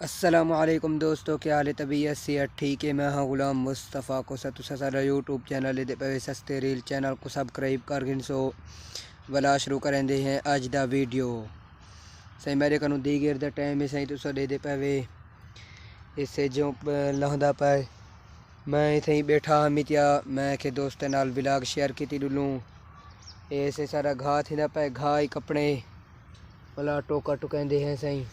अस्सलामुअलैकुम दोस्तों, क्या हाल है? तबीयत सेहत ठीक है? मैं हाँ गुलाम मुस्तफ़ा को सारा यूट्यूब चैनल पे सस्ते रील चैनल को सब्सक्राइब कर गिन सो वाला शुरू करेंदे हैं अज दा वीडियो। सही मेरे कनु दी गिर दा टाइम है सही तुसा दे दे पावे इससे जो लहदा पाए मैं इथे बैठा मितिया मैं के दोस्त नाल व्लॉग शेयर की डुलूँ ऐसे सारा घा थी पाए घा ही कपड़े वाला टोका टुकेंदे हैं सही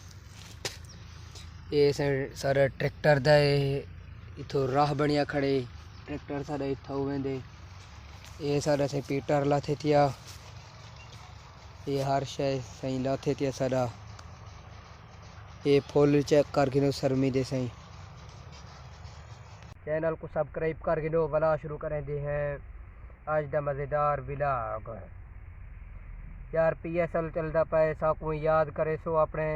ये सारा ट्रैक्टर दा इथो राह बनिया खड़े ट्रैक्टर सारा इथा वेंदे ये सारा से पीटर लाथे थिया ये हर शय सही लाथे थिया सारा ये फुल चेक कर गिनो सरमी दे सही चैनल को सब्सक्राइब कर गिनो वाला शुरू करें दे हैं आज दा मज़ेदार व्लॉग। यार PSL चलता पाए सा कोई याद करे सो अपने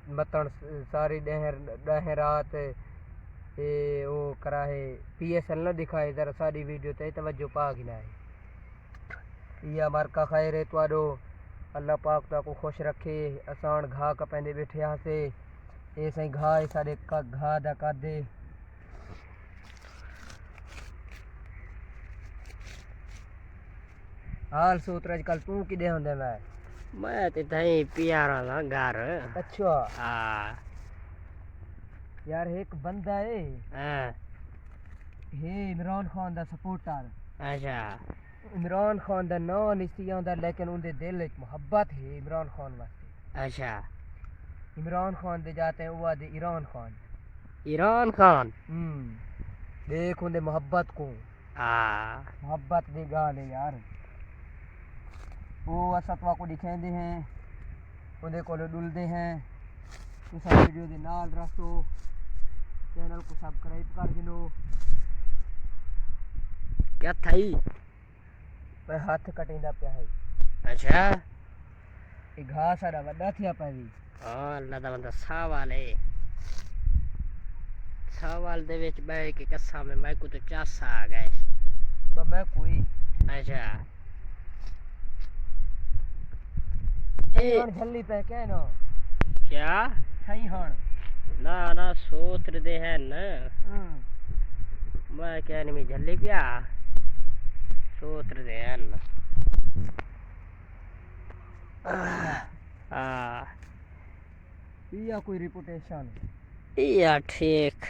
मतन सारी डह रात ये वो करा है PSL न दिखाए जरा सारी वीडियो ते तवज्जो पा गिना है या मार्का खैर है तो अल्लाह पाक ता को खुश रखे। असान घा कपेंदे बैठे यहाँ से ये सही घा है सारे का घा दा कर दे हाल सूत्र अजकल तू कि होंदे मैं तो तहीं पियारा ना घर। अच्छा हाँ यार एक बंदा है हाँ। हे इमरान खान दा सपोर्टर। अच्छा इमरान खान दा नाम नहीं आंदा लेकिन उनके दिल में मोहब्बत है इमरान खान वास्ते। अच्छा इमरान खान दे जाते हैं वो दे ईरान खान। ईरान खान देख उनके मोहब्बत को। हाँ मोहब्बत दी गाल है यार वो असतवा को दिखेंदे हैं उनके को डुलदे हैं तो सब वीडियो दे नाल रखो चैनल को सब्सक्राइब कर गिनो। क्या थई पे हाथ कटेंदा पिया है। अच्छा ये घास सारा वड्डा थिया पवी। हाँ अल्लाह दा बंदा सावाल है सावाल दे विच बैठ के कस्सा में मैं को तो चास आ गए तो मैं कोई अच्छा ए झल्ली पे क्या ना क्या सही हण ना ना सोत्र दे है न मैं क्या नहीं झल्ली पिया सोत्र दे है न। हाँ या कोई रिपुटेशन या ठीक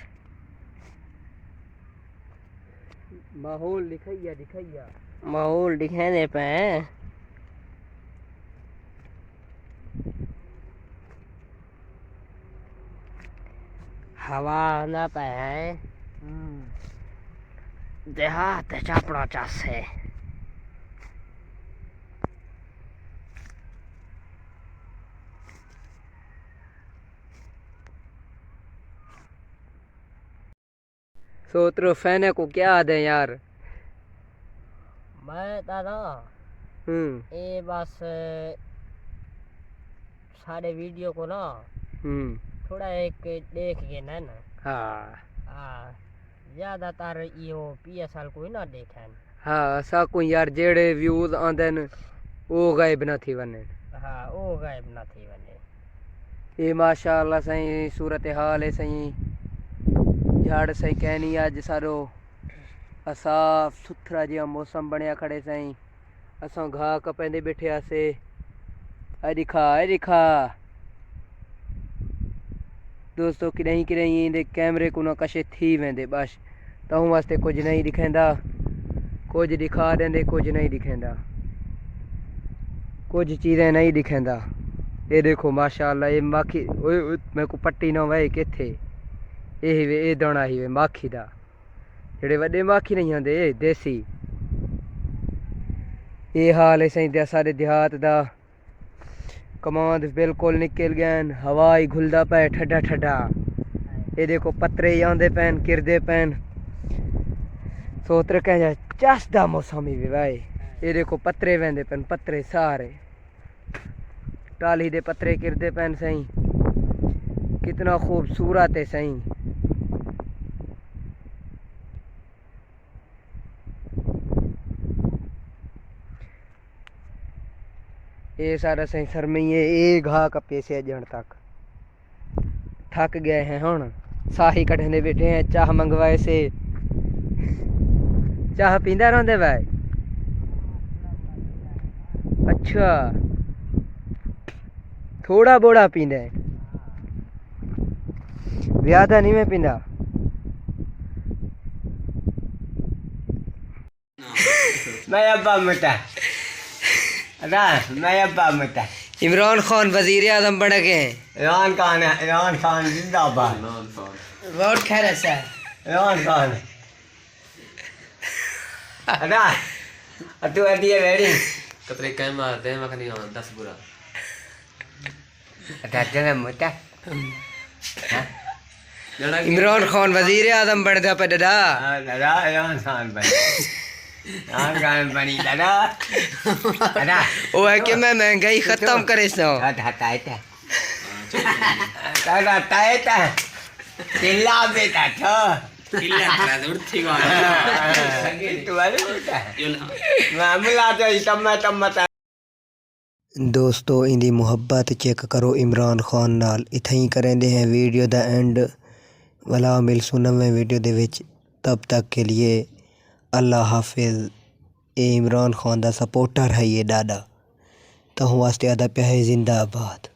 माहौल दिखाइया माहौल दिखाने पे हवा ना पे है देहात चापड़ा चास है। सोत्रो फैने को क्या दे यार। मैं दादा ये बस सारे वीडियो को ना थोड़ा एक देख के ना हाँ हाँ ज्यादातर यो PSL कोई ना देखे। हाँ सा कोई यार जेड़े व्यूज आंदे न वो गायब ना थी वने। हाँ वो गायब ना थी वने। ये माशाअल्लाह सही सूरत हाल है सही झाड़ सही कहनी अज सारो साफ सुथरा जिहा मौसम बनया खड़े सही असां घा कपेंदे बैठे आसे दिखा दोस्तों किरही इंदे कैमरे को ना कशे थी वेंदे बस तहूं वास्ते कुछ नहीं दिखेंदा कुछ दिखा देंदे कुछ नहीं दिखेंदा कुछ चीज़ें नहीं दिखेंदा। ये देखो माशाअल्लाह ये माखी मेरे को पट्टी ना वे किथे ये दाना ही वे माखी दा जेड़े वड्डे माखी नहीं आंदे देसी ये हाल है सही सारे देहात दा कमांद बिल्कुल निकल गए हवा ही घुलदा पे ठड्डा ठड्डा। ये देखो पत्रे ही आंदे पैन किरदे पैन सोतर कह चसदा मौसम ही भाई। ये देखो पत्रे वेंदे पैन पत्रे सारे टाली दे पत्रे किरदे पैन सही कितना खूबसूरत है सही। ये सारा सही सरमई है ये घा कपे से अजण तक थक गए हैं हुण साही कढ़ने बैठे हैं चाह मंगवाए से चाह पींदा रहंदे भाई अच्छा थोड़ा बोड़ा पींदा है ज्यादा नहीं मैं पींदा मैं अब्बा मता अदा मैं अब्बा मता इमरान खान वजीर आजम बन गए हैं इमरान खान जिंदाबाद बहुत खैर है इमरान खान अदा तू अदिए रेडी कतरे कैम मारते हैं मखनी आन 10 बुरा अदा चले मता इमरान खान वजीर आजम बन गया पे दादा दादा इमरान खान बनी दादा अदा वो है कि मैं महंगाई खत्म करे सो दादा तायता दादा तायता चिल्ला बेटा था किल्ला करा दे उठी गो तू वाले बेटा मामला तो तम मता दोस्तों इंदी मुहब्बत चेक करो इमरान खान नाल इत्थे ही करेंदे हैं वीडियो दा एंड वाला मिलसू नवें वीडियो दे विच तब तक के लिए अल्लाह हाफिज़ ये इमरान खान दा सपोर्टर है ये दादा तो वास्ते आदा पे है जिंदाबाद।